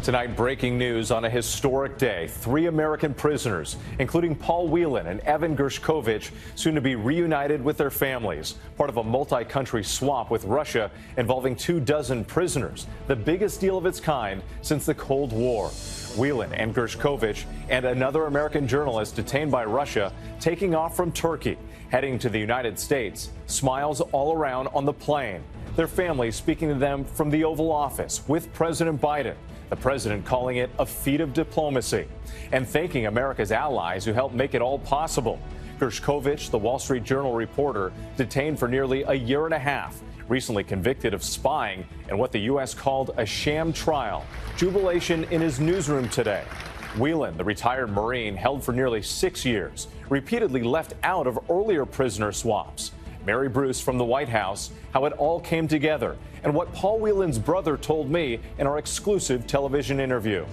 Tonight, breaking news on a historic day. 3 American prisoners, including Paul Whelan and Evan Gershkovich, soon to be reunited with their families. Part of a multi-country swap with Russia involving 24 prisoners, the biggest deal of its kind since the Cold War. Whelan and Gershkovich and another American journalist detained by Russia taking off from Turkey, heading to the United States. Smiles all around on the plane. Their families speaking to them from the Oval Office with President Biden. The president calling it a feat of diplomacy and thanking America's allies who helped make it all possible. Gershkovich, the Wall Street Journal reporter, detained for nearly a year and a half, recently convicted of spying in what the U.S. called a sham trial. Jubilation in his newsroom today. Whelan, the retired Marine, held for nearly 6 years, repeatedly left out of earlier prisoner swaps. Mary Bruce from the White House, how it all came together, and what Paul Whelan's brother told me in our exclusive television interview.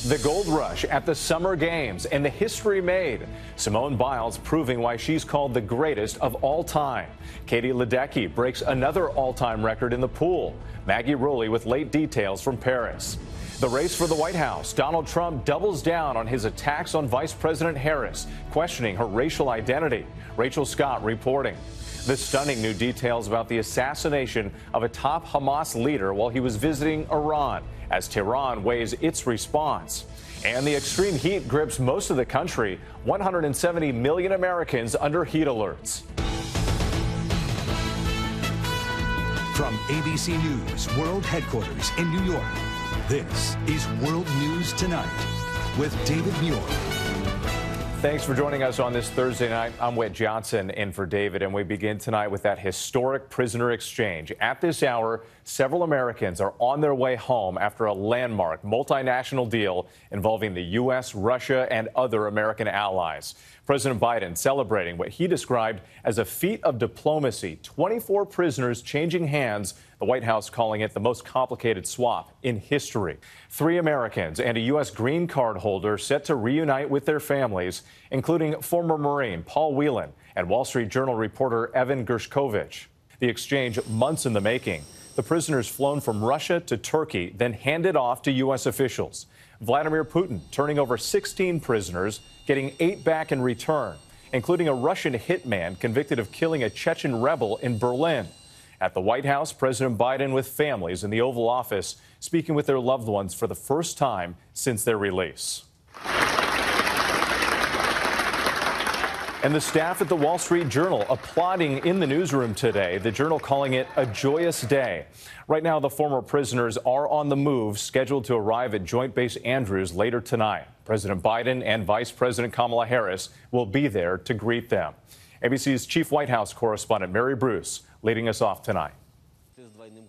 The gold rush at the Summer Games and the history made. Simone Biles proving why she's called the greatest of all time. Katie Ledecky breaks another all-time record in the pool. Maggie Rulli with late details from Paris. The race for the White House. Donald Trump doubles down on his attacks on Vice President Harris, questioning her racial identity. Rachel Scott reporting. The stunning new details about the assassination of a top Hamas leader while he was visiting Iran, as Tehran weighs its response. And the extreme heat grips most of the country. 170 million Americans under heat alerts. From ABC News World Headquarters in New York, this is World News Tonight with David Muir. Thanks for joining us on this Thursday night. I'm Whit Johnson in for David, and we begin tonight with that historic prisoner exchange. At this hour, several Americans are on their way home after a landmark multinational deal involving the U.S., Russia, and other American allies. President Biden celebrating what he described as a feat of diplomacy. 24 prisoners changing hands, the White House calling it the most complicated swap in history. 3 Americans and a U.S. green card holder set to reunite with their families, including former Marine Paul Whelan and Wall Street Journal reporter Evan Gershkovich. The exchange months in the making. The prisoners flown from Russia to Turkey, then handed off to U.S. officials. Vladimir Putin turning over 16 prisoners, getting 8 back in return, including a Russian hitman convicted of killing a Chechen rebel in Berlin. At the White House, President Biden with families in the Oval Office speaking with their loved ones for the first time since their release. And the staff at the Wall Street Journal applauding in the newsroom today, the Journal calling it a joyous day. Right now, the former prisoners are on the move, scheduled to arrive at Joint Base Andrews later tonight. President Biden and Vice President Kamala Harris will be there to greet them. ABC's chief White House correspondent Mary Bruce leading us off tonight.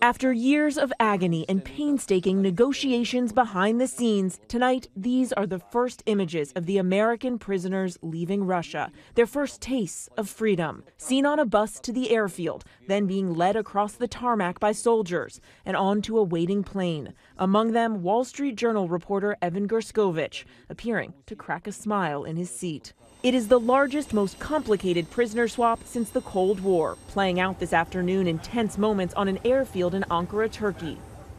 After years of agony and painstaking negotiations behind the scenes, tonight these are the first images of the American prisoners leaving Russia, their first tastes of freedom. Seen on a bus to the airfield, then being led across the tarmac by soldiers and onto a waiting plane. Among them, Wall Street Journal reporter Evan Gershkovich, appearing to crack a smile in his seat. It is the largest, most complicated prisoner swap since the Cold War, playing out this afternoon in tense moments on an airfield in Ankara, Turkey.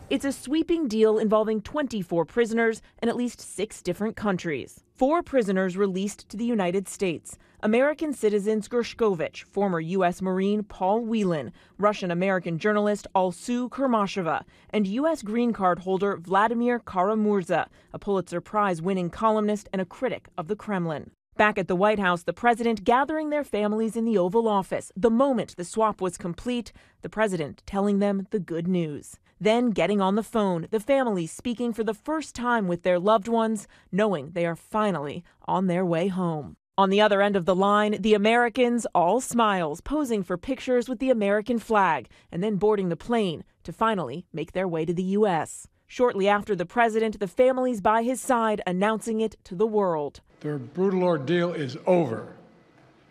It's a sweeping deal involving 24 prisoners in at least 6 different countries. 4 prisoners released to the United States. American citizens Gershkovich, former U.S. Marine Paul Whelan, Russian-American journalist Alsu Kurmesheva, and U.S. green card holder Vladimir Kara-Murza, a Pulitzer Prize-winning columnist and a critic of the Kremlin. Back at the White House, the president gathering their families in the Oval Office. The moment the swap was complete, the president telling them the good news. Then getting on the phone, the families speaking for the first time with their loved ones, knowing they are finally on their way home. On the other end of the line, the Americans, all smiles, posing for pictures with the American flag, and then boarding the plane to finally make their way to the U.S. Shortly after the president, the families by his side announcing it to the world. Their brutal ordeal is over,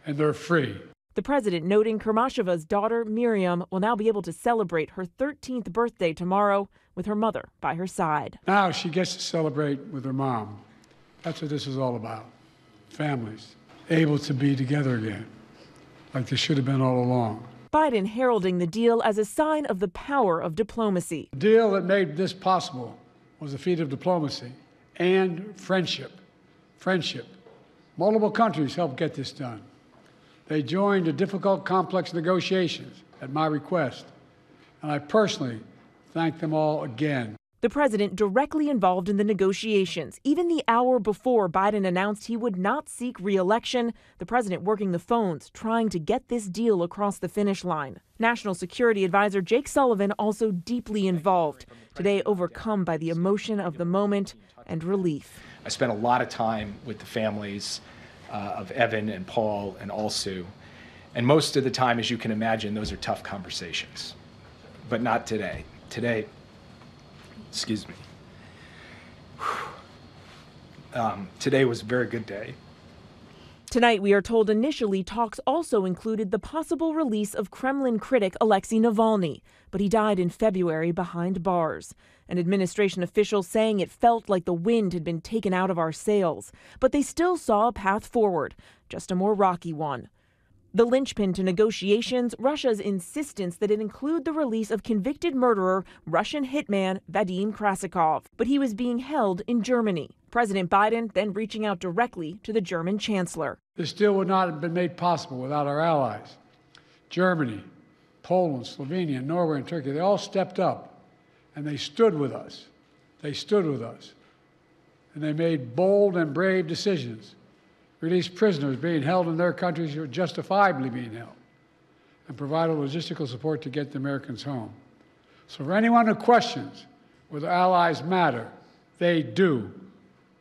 and they're free. The president noting Kurmasheva's daughter, Miriam, will now be able to celebrate her 13th birthday tomorrow with her mother by her side. Now she gets to celebrate with her mom. That's what this is all about. Families able to be together again, like they should have been all along. Biden heralding the deal as a sign of the power of diplomacy. The deal that made this possible was a feat of diplomacy and friendship. Friendship. Multiple countries helped get this done. They joined the difficult, complex negotiations at my request, and I personally thank them all again. The president directly involved in the negotiations. Even the hour before Biden announced he would not seek re-election, the president working the phones, trying to get this deal across the finish line. National Security Advisor Jake Sullivan also deeply involved, today overcome by the emotion of the moment and relief. I spent a lot of time with the families of Evan and Paul and Alsu, and most of the time, as you can imagine, those are tough conversations, but not today. Today, excuse me. Today was a very good day. Tonight, we are told initially talks also included the possible release of Kremlin critic Alexei Navalny, but he died in February behind bars. An administration official saying it felt like the wind had been taken out of our sails, but they still saw a path forward, just a more rocky one. The linchpin to negotiations, Russia's insistence that it include the release of convicted murderer, Russian hitman Vadim Krasikov. But he was being held in Germany. President Biden then reaching out directly to the German chancellor. This deal would not have been made possible without our allies. Germany, Poland, Slovenia, Norway, and Turkey, they all stepped up, and they stood with us. They stood with us. And they made bold and brave decisions. Released prisoners being held in their countries who are justifiably being held, and provided logistical support to get the Americans home. So for anyone who questions whether allies matter, they do.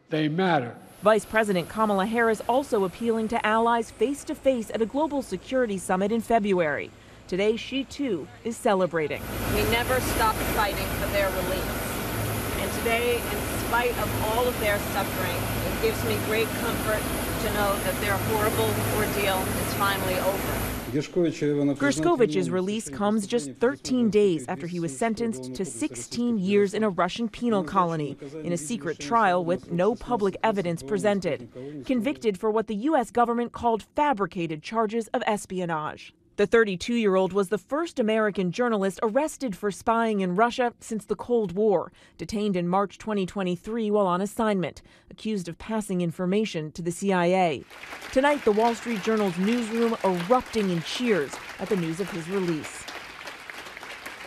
They matter. Vice President Kamala Harris also appealing to allies face-to-face at a global security summit in February. Today, she too is celebrating. We never stopped fighting for their release. And today, in spite of all of their suffering, it gives me great comfort to know that their horrible ordeal is finally over. Gershkovich's release comes just 13 days after he was sentenced to 16 years in a Russian penal colony in a secret trial with no public evidence presented, convicted for what the U.S. government called fabricated charges of espionage. The 32-year-old was the first American journalist arrested for spying in Russia since the Cold War, detained in March 2023 while on assignment, accused of passing information to the CIA. Tonight, the Wall Street Journal's newsroom erupting in cheers at the news of his release.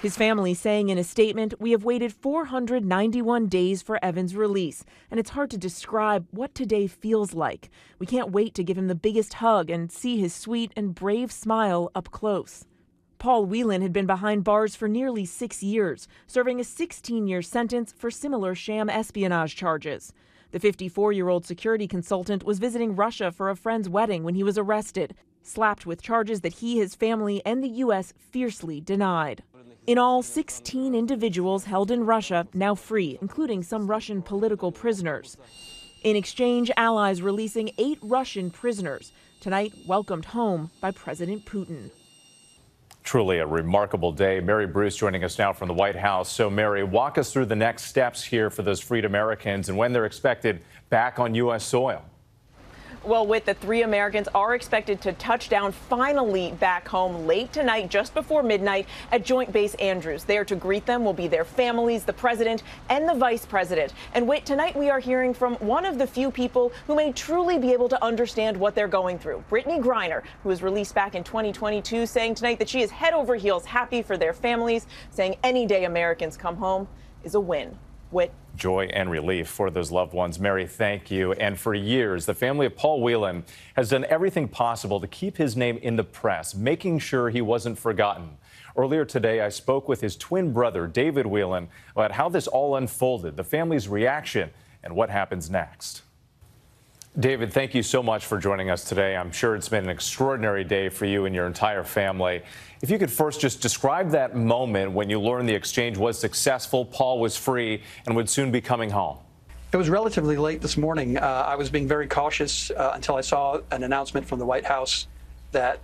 His family saying in a statement, "We have waited 491 days for Evan's release, and it's hard to describe what today feels like. We can't wait to give him the biggest hug and see his sweet and brave smile up close." Paul Whelan had been behind bars for nearly 6 years, serving a 16-year sentence for similar sham espionage charges. The 54-year-old security consultant was visiting Russia for a friend's wedding when he was arrested, slapped with charges that he, his family, and the U.S. fiercely denied. In all, 16 individuals held in Russia now free, including some Russian political prisoners. In exchange, allies releasing 8 Russian prisoners, tonight welcomed home by President Putin. Truly a remarkable day. Mary Bruce joining us now from the White House. So, Mary, walk us through the next steps here for those freed Americans and when they're expected back on U.S. soil. Well, Whit, the 3 Americans are expected to touch down finally back home late tonight, just before midnight, at Joint Base Andrews. There to greet them will be their families, the president, and the vice president. And Whit, tonight we are hearing from one of the few people who may truly be able to understand what they're going through. Brittany Griner, who was released back in 2022, saying tonight that she is head over heels happy for their families, saying any day Americans come home is a win. Whit. Joy and relief for those loved ones. Mary, thank you. And for years, the family of Paul Whelan has done everything possible to keep his name in the press, making sure he wasn't forgotten. Earlier today, I spoke with his twin brother, David Whelan, about how this all unfolded, the family's reaction, and what happens next. David, thank you so much for joining us today. I'm sure it's been an extraordinary day for you and your entire family. If you could first just describe that moment when you learned the exchange was successful, Paul was free, and would soon be coming home. It was relatively late this morning. I was being very cautious until I saw an announcement from the White House that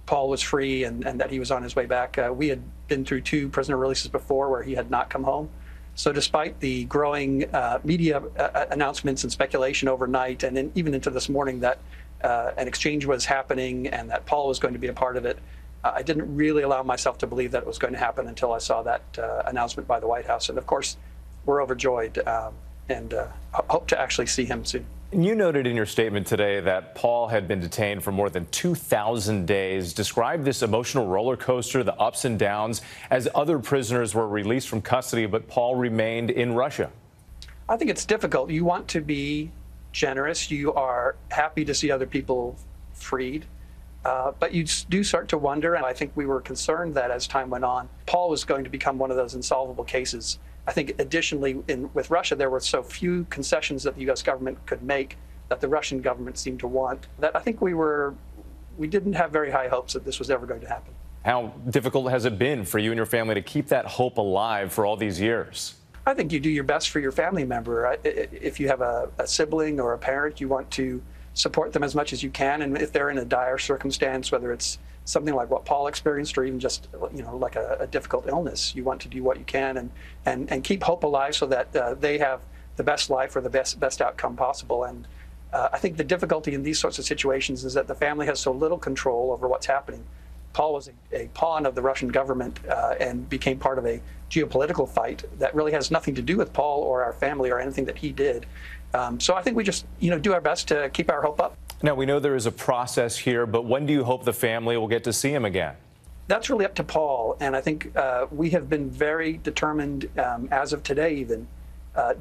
Paul was free and that he was on his way back. We had been through 2 prisoner releases before where he had not come home. So despite the growing media announcements and speculation overnight and then even into this morning that an exchange was happening and that Paul was going to be a part of it, I didn't really allow myself to believe that it was going to happen until I saw that announcement by the White House. And of course, we're overjoyed and hope to actually see him soon. You noted in your statement today that Paul had been detained for more than 2,000 days. Describe this emotional roller coaster, the ups and downs, as other prisoners were released from custody, but Paul remained in Russia. I think it's difficult. You want to be generous. You are happy to see other people freed. But you do start to wonder, and I think we were concerned that as time went on, Paul was going to become one of those insolvable cases. I think additionally, with Russia, there were so few concessions that the U.S. government could make that the Russian government seemed to want, that I think we didn't have very high hopes that this was ever going to happen. How difficult has it been for you and your family to keep that hope alive for all these years? I think you do your best for your family member. If you have a sibling or a parent, you want to support them as much as you can. And if they're in a dire circumstance, whether it's something like what Paul experienced or even just, like a difficult illness, you want to do what you can and keep hope alive so that they have the best life or the best outcome possible. And I think the difficulty in these sorts of situations is that the family has so little control over what's happening. Paul was a pawn of the Russian government and became part of a geopolitical fight that really has nothing to do with Paul or our family or anything that he did. So I think we just, do our best to keep our hope up. Now, we know there is a process here, but when do you hope the family will get to see him again? That's really up to Paul. And I think we have been very determined, as of today even,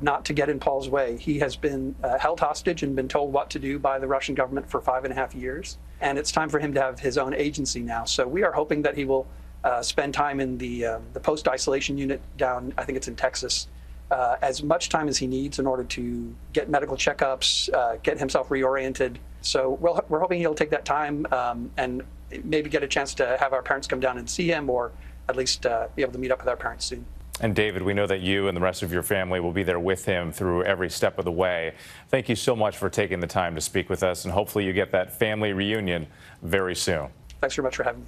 not to get in Paul's way. He has been held hostage and been told what to do by the Russian government for 5.5 years. And it's time for him to have his own agency now. So we are hoping that he will spend time in the post-isolation unit down, I think it's in Texas, as much time as he needs in order to get medical checkups, get himself reoriented. So we're hoping he'll take that time and maybe get a chance to have our parents come down and see him, or at least be able to meet up with our parents soon. And David, we know that you and the rest of your family will be there with him through every step of the way. Thank you so much for taking the time to speak with us, and hopefully you get that family reunion very soon. Thanks very much for having me.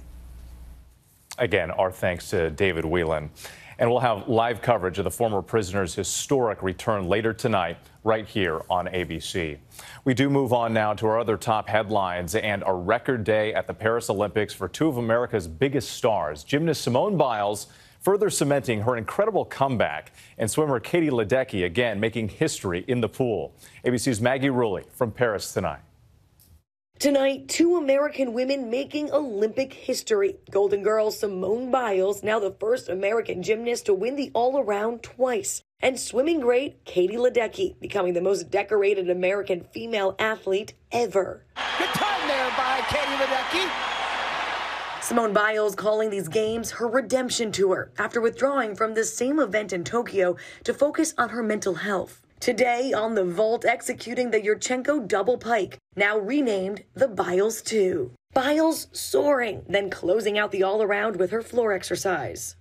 Again, our thanks to David Whelan. And we'll have live coverage of the former prisoner's historic return later tonight, right here on ABC. We do move on now to our other top headlines and a record day at the Paris Olympics for two of America's biggest stars, gymnast Simone Biles further cementing her incredible comeback, and swimmer Katie Ledecky again making history in the pool. ABC's Maggie Rulli from Paris tonight. Tonight, two American women making Olympic history. Golden Girl Simone Biles, now the first American gymnast to win the all-around twice. And swimming great Katie Ledecky, becoming the most decorated American female athlete ever. Good time there by Katie Ledecky. Simone Biles calling these games her redemption tour after withdrawing from the same event in Tokyo to focus on her mental health. Today on the vault, executing the Yurchenko double pike, now renamed the Biles 2. Biles soaring, then closing out the all-around with her floor exercise.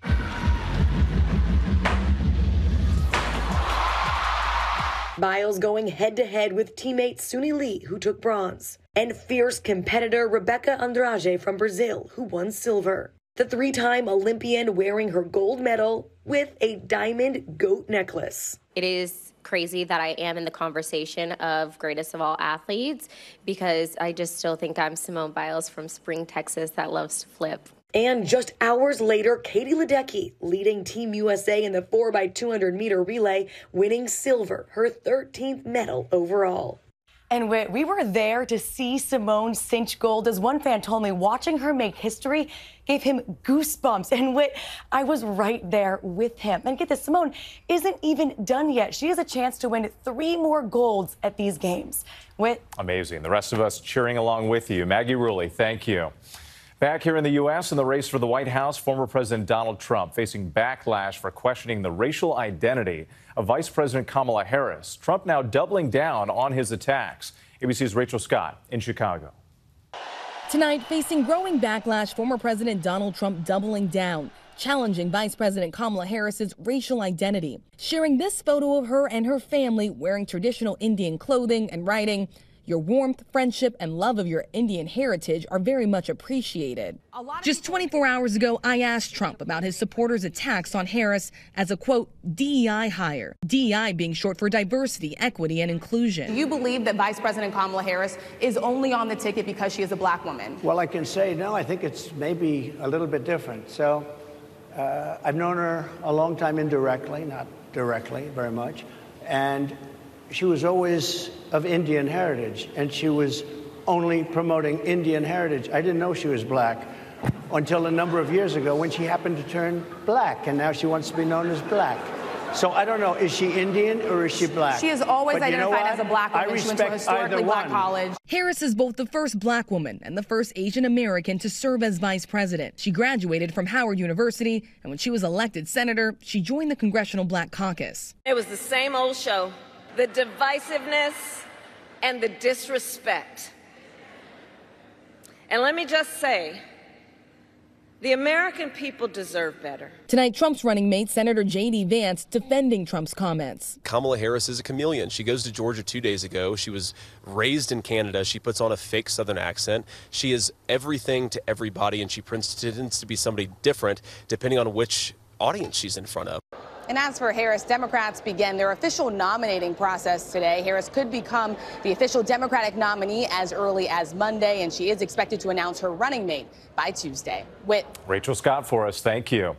Biles going head-to-head with teammate Suni Lee, who took bronze, and fierce competitor Rebecca Andrade from Brazil, who won silver. The three-time Olympian wearing her gold medal with a diamond goat necklace. It is crazy that I am in the conversation of greatest of all athletes because I just still think I'm Simone Biles from Spring, Texas that loves to flip. And just hours later, Katie Ledecky leading Team USA in the 4x200-meter relay, winning silver, her 13th medal overall. And Whit, we were there to see Simone cinch gold. As one fan told me, watching her make history gave him goosebumps. And Whit, I was right there with him. And get this, Simone isn't even done yet. She has a chance to win 3 more golds at these games. Whit? Amazing. The rest of us cheering along with you. Maggie Rulli, thank you. Back here in the U.S. in the race for the White House, former President Donald Trump facing backlash for questioning the racial identity of Vice President Kamala Harris. Trump now doubling down on his attacks. ABC's Rachel Scott in Chicago. Tonight, facing growing backlash, former President Donald Trump doubling down, challenging Vice President Kamala Harris's racial identity, sharing this photo of her and her family wearing traditional Indian clothing and writing, "Your warmth, friendship, and love of your Indian heritage are very much appreciated." Just 24 hours ago, I asked Trump about his supporters' attacks on Harris as a, quote, DEI hire. DEI being short for diversity, equity, and inclusion. Do you believe that Vice President Kamala Harris is only on the ticket because she is a black woman? Well, I can say no. I think it's maybe a little bit different. So I've known her a long time indirectly, not directly very much. And she was always of Indian heritage, and she was only promoting Indian heritage. I didn't know she was black until a number of years ago when she happened to turn black, and now she wants to be known as black. So I don't know, is she Indian or is she black? She is always identified as a black woman. She went to a historically black college. Harris is both the first black woman and the first Asian American to serve as vice president. She graduated from Howard University, and when she was elected senator, she joined the Congressional Black Caucus. It was the same old show, the divisiveness and the disrespect. And let me just say, the American people deserve better. Tonight, Trump's running mate, Senator J.D. Vance, defending Trump's comments. Kamala Harris is a chameleon. She goes to Georgia 2 days ago. She was raised in Canada. She puts on a fake Southern accent. She is everything to everybody, and she pretends to be somebody different depending on which audience she's in front of. And as for Harris, Democrats began their official nominating process today. Harris could become the official Democratic nominee as early as Monday, and she is expected to announce her running mate by Tuesday. Whit. Rachel Scott for us. Thank you.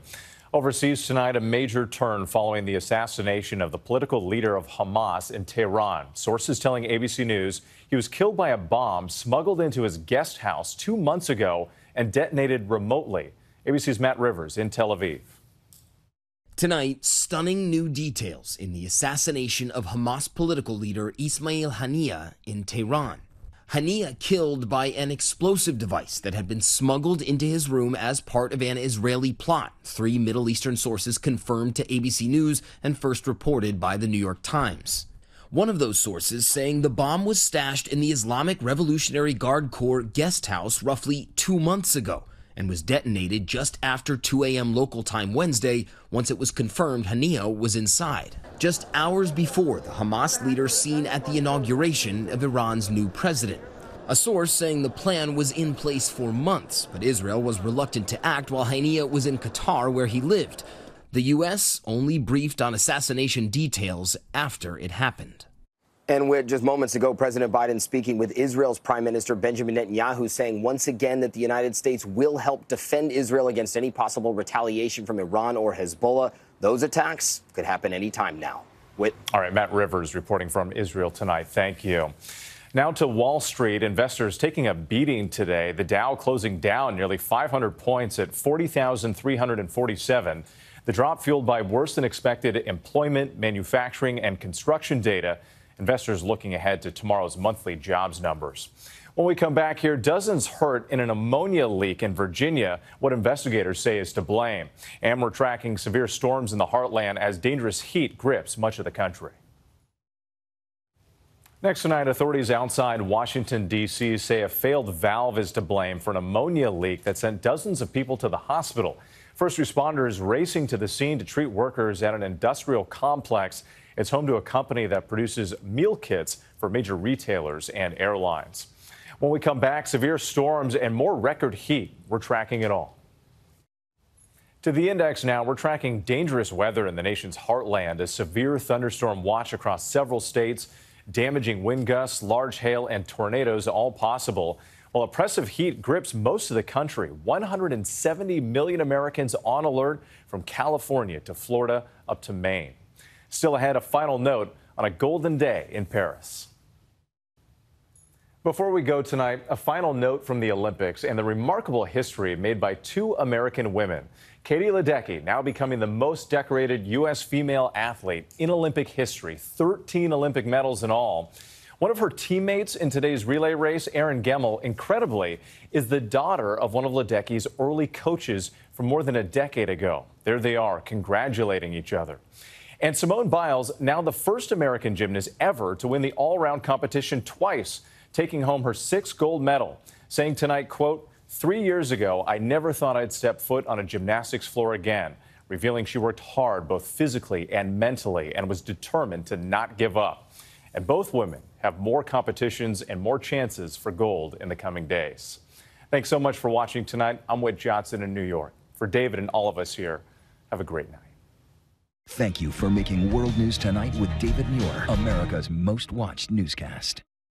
Overseas tonight, a major turn following the assassination of the political leader of Hamas in Tehran. Sources telling ABC News he was killed by a bomb smuggled into his guest house 2 months ago and detonated remotely. ABC's Matt Rivers in Tel Aviv. Tonight, stunning new details in the assassination of Hamas political leader Ismail Haniyeh in Tehran. Haniyeh killed by an explosive device that had been smuggled into his room as part of an Israeli plot, 3 Middle Eastern sources confirmed to ABC News and first reported by the New York Times. One of those sources saying the bomb was stashed in the Islamic Revolutionary Guard Corps guest house roughly 2 months ago, and was detonated just after 2 a.m. local time Wednesday once it was confirmed Haniyeh was inside. Just hours before the Hamas leader seen at the inauguration of Iran's new president. A source saying the plan was in place for months, but Israel was reluctant to act while Haniyeh was in Qatar where he lived. The U.S. only briefed on assassination details after it happened. And with just moments ago, President Biden speaking with Israel's Prime Minister Benjamin Netanyahu, saying once again that the United States will help defend Israel against any possible retaliation from Iran or Hezbollah. Those attacks could happen any time now. Whit. All right, Matt Rivers reporting from Israel tonight. Thank you. Now to Wall Street. Investors taking a beating today. The Dow closing down nearly 500 points at 40,347. The drop fueled by worse than expected employment, manufacturing, and construction data. Investors looking ahead to tomorrow's monthly jobs numbers. When we come back here, dozens hurt in an ammonia leak in Virginia, what investigators say is to blame. And we're tracking severe storms in the heartland as dangerous heat grips much of the country. Next tonight, authorities outside Washington, D.C. say a failed valve is to blame for an ammonia leak that sent dozens of people to the hospital. First responders racing to the scene to treat workers at an industrial complex. It's home to a company that produces meal kits for major retailers and airlines. When we come back, severe storms and more record heat. We're tracking it all. To the index now, we're tracking dangerous weather in the nation's heartland. A severe thunderstorm watch across several states, damaging wind gusts, large hail, and tornadoes all possible. While oppressive heat grips most of the country, 170 million Americans on alert from California to Florida up to Maine. Still ahead, a final note on a golden day in Paris. Before we go tonight, a final note from the Olympics and the remarkable history made by 2 American women. Katie Ledecky now becoming the most decorated U.S. female athlete in Olympic history, 13 Olympic medals in all. One of her teammates in today's relay race, Erin Gemmel, incredibly, is the daughter of one of Ledecky's early coaches from more than a decade ago. There they are, congratulating each other. And Simone Biles, now the first American gymnast ever to win the all-around competition twice, taking home her 6th gold medal, saying tonight, quote, 3 years ago, I never thought I'd step foot on a gymnastics floor again, revealing she worked hard both physically and mentally and was determined to not give up. And both women have more competitions and more chances for gold in the coming days. Thanks so much for watching tonight. I'm Whit Johnson in New York. For David and all of us here, have a great night. Thank you for making World News Tonight with David Muir, America's most watched newscast.